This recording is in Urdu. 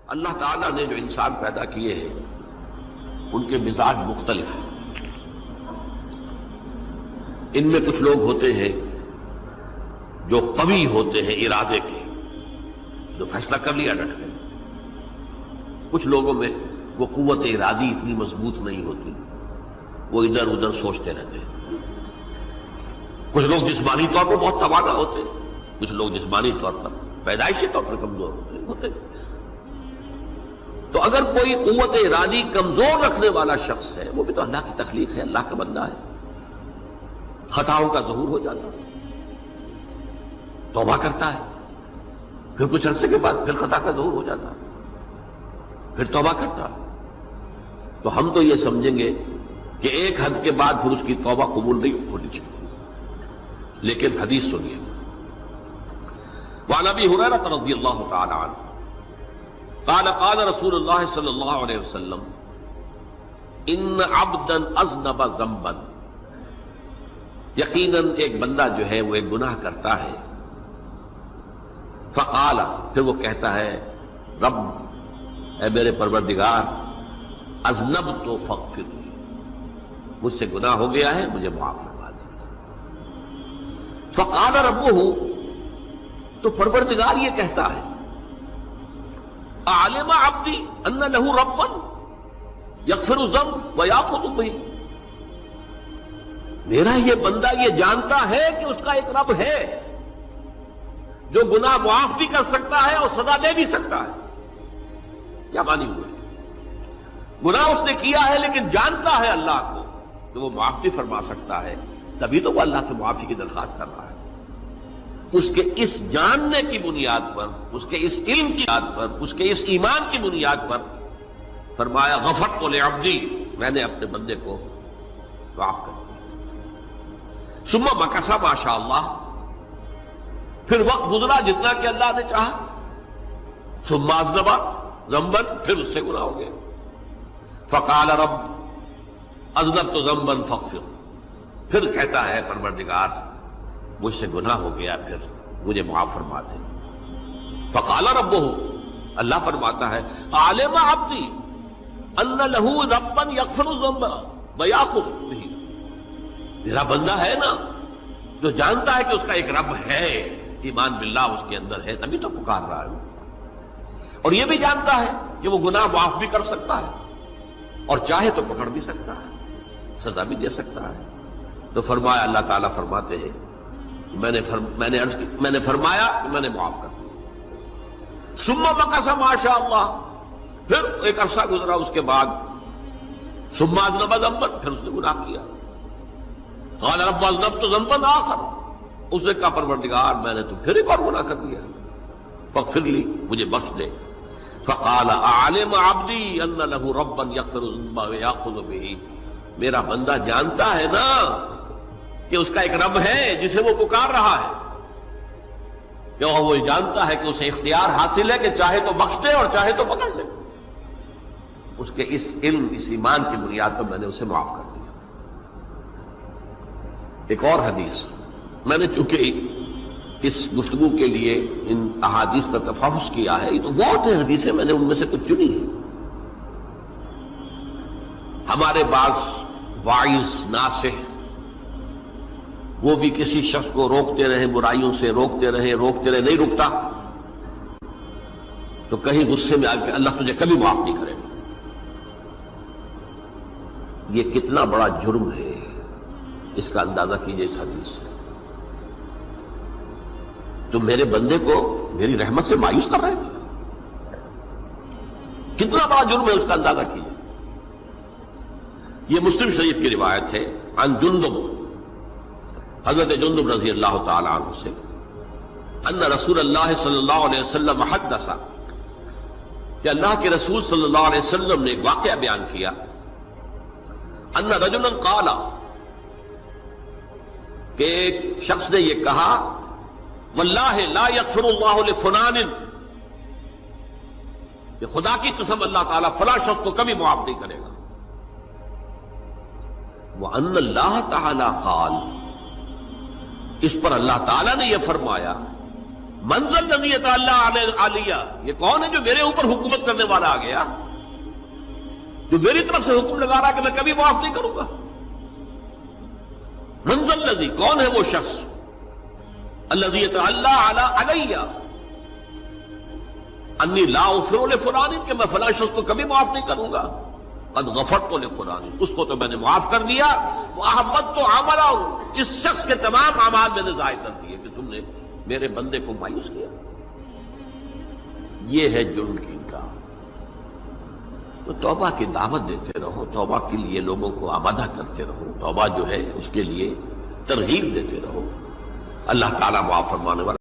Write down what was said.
اللہ تعالیٰ نے جو انسان پیدا کیے ہیں ان کے مزاج مختلف ہیں۔ ان میں کچھ لوگ ہوتے ہیں جو قوی ہوتے ہیں ارادے کے، جو فیصلہ کر لیا ڈٹ گئے۔ کچھ لوگوں میں وہ قوت ارادی اتنی مضبوط نہیں ہوتی، وہ ادھر ادھر سوچتے رہتے ہیں۔ کچھ لوگ جسمانی طور پر بہت توانا ہوتے ہیں، کچھ لوگ جسمانی طور پر پیدائشی طور پر کمزور ہوتے ہیں۔ تو اگر کوئی قوت ارادی کمزور رکھنے والا شخص ہے، وہ بھی تو اللہ کی تخلیق ہے، اللہ کا بندہ ہے، خطاؤں کا ظہور ہو جاتا ہے، توبہ کرتا ہے، پھر کچھ عرصے کے بعد پھر خطا کا ظہور ہو جاتا ہے، پھر توبہ کرتا ہے۔ تو ہم تو یہ سمجھیں گے کہ ایک حد کے بعد پھر اس کی توبہ قبول نہیں ہونی چاہیے، لیکن حدیث سنیے۔ وعن ابی ہریرہ رضی اللہ تعالی عنہ قال قال رسول اللہ صلی اللہ علیہ وسلم ان عبدا اذنب ذنبا، یقیناً ایک بندہ جو ہے وہ ایک گناہ کرتا ہے، فقال، پھر وہ کہتا ہے رب، اے میرے پروردگار، اذنبت فاغفر لی، مجھ سے گناہ ہو گیا ہے، مجھے معاف فرما دے۔ فقال ربہ، تو پروردگار یہ کہتا ہے اعلم عبدی ان لہ ربا یغفر الذنب ویأخذ بہ، میرا یہ بندہ یہ جانتا ہے کہ اس کا ایک رب ہے جو گناہ معاف بھی کر سکتا ہے اور سزا دے بھی سکتا ہے۔ کیا معنی ہوئے؟ گناہ اس نے کیا ہے لیکن جانتا ہے اللہ کو کہ وہ معاف بھی فرما سکتا ہے، تبھی تو وہ اللہ سے معافی کی درخواست کر رہا ہے۔ اس کے اس جاننے کی بنیاد پر، اس کے اس علم کی بنیاد پر، اس کے اس ایمان کی بنیاد پر فرمایا غفرت لعبدی، میں نے اپنے بندے کو معاف کر دیا۔ ثم مکث ما شاء اللہ، پھر وقت گزرا جتنا کہ اللہ نے چاہا۔ ثم اذنب ذنبا، پھر اس سے گناہ ہو گیا۔ فقال رب اذنبت ذنبا فاغفر، پھر کہتا ہے پروردگار مجھ سے گناہ ہو گیا، پھر مجھے معاف فرما دے۔ فقال ربہ، اللہ فرماتا ہے عالم عبدی ان لہ ربا یغفر الذنب ویأخذ بہ، میرا بندہ ہے نا جو جانتا ہے کہ اس کا ایک رب ہے، ایمان باللہ اس کے اندر ہے، تبھی تو پکار رہا ہے، اور یہ بھی جانتا ہے کہ وہ گناہ معاف بھی کر سکتا ہے اور چاہے تو پکڑ بھی سکتا ہے، سزا بھی دے سکتا ہے۔ تو فرمایا، اللہ تعالیٰ فرماتے ہیں میں نے فرمایا کہ میں نے معاف کر دیا۔ ثم مکث ما شاء اللہ، پھر ایک عرصہ گزرا اس کے بعد۔ ثم اذنب ذنبا، پھر اس نے گناہ کیا۔ قال رب اذنبت ذنبا آخر، اس نے کہا پروردگار میں نے تو پھر ایک اور گناہ کر دیا، فاغفر لی، مجھے بخش دے۔ فقال اعلم عبدی ان لہ ربا یغفر الذنب ویأخذ بہ، میرا بندہ جانتا ہے نا کہ اس کا ایک رب ہے جسے وہ پکار رہا ہے، کہ وہ جانتا ہے کہ اسے اختیار حاصل ہے کہ چاہے تو بخش دے اور چاہے تو پکڑ لے۔ اس کے اس علم، اس ایمان کی بنیاد پر میں نے اسے معاف کر دیا۔ ایک اور حدیث، میں نے چونکہ اس گفتگو کے لیے ان احادیث کا تفحص کیا ہے، یہ تو بہت ہیں حدیثیں، میں نے ان میں سے کچھ چنی ہیں۔ ہمارے بعض واعظ ناصح وہ بھی کسی شخص کو روکتے رہے، برائیوں سے روکتے رہے، نہیں رکتا، تو کہیں غصے میں آ کے اللہ تجھے کبھی معاف نہیں کرے گا۔ یہ کتنا بڑا جرم ہے، اس کا اندازہ کیجئے اس حدیث سے۔ تم میرے بندے کو میری رحمت سے مایوس کر رہے ہیں، کتنا بڑا جرم ہے، اس کا اندازہ کیجئے۔ یہ مسلم شریف کی روایت ہے، عن جندب، حضرت جندب رضی اللہ تعالی عنہ سے، ان رسول اللہ صلی اللہ علیہ وسلم حدث، کہ اللہ کے رسول صلی اللہ علیہ وسلم نے ایک واقعہ بیان کیا، ان رجلا قال، کہ ایک شخص نے یہ کہا، واللہ لا یغفر اللہ لفلان، کہ خدا کی قسم اللہ تعالیٰ فلاں شخص کو کبھی معاف نہیں کرے گا۔ وَأَنَّ اللَّهَ تَعَالَى قَالَ، اس پر اللہ تعالیٰ نے یہ فرمایا، منزل نزیت اللہ علیہ، یہ کون ہے جو میرے اوپر حکومت کرنے والا آ گیا، جو میری طرف سے حکم لگا رہا کہ میں کبھی معاف نہیں کروں گا؟ منزل نزی، کون ہے وہ شخص؟ الذی اللہ علیہ انی لا اغفر لفلان، کہ میں فلاں شخص کو کبھی معاف نہیں کروں گا، قد غفرت لفلان، اس کو تو میں نے معاف کر دیا، واحبطت عملہ، اس شخص کے تمام اعمال میں نے ضائع کر دیے کہ تم نے میرے بندے کو مایوس کیا۔ یہ ہے جرم کی انکار۔ تو توبہ کی دعوت دیتے رہو، توبہ کے لیے لوگوں کو آمادہ کرتے رہو، توبہ جو ہے اس کے لیے ترغیب دیتے رہو۔ اللہ تعالیٰ معاف فرمانے والا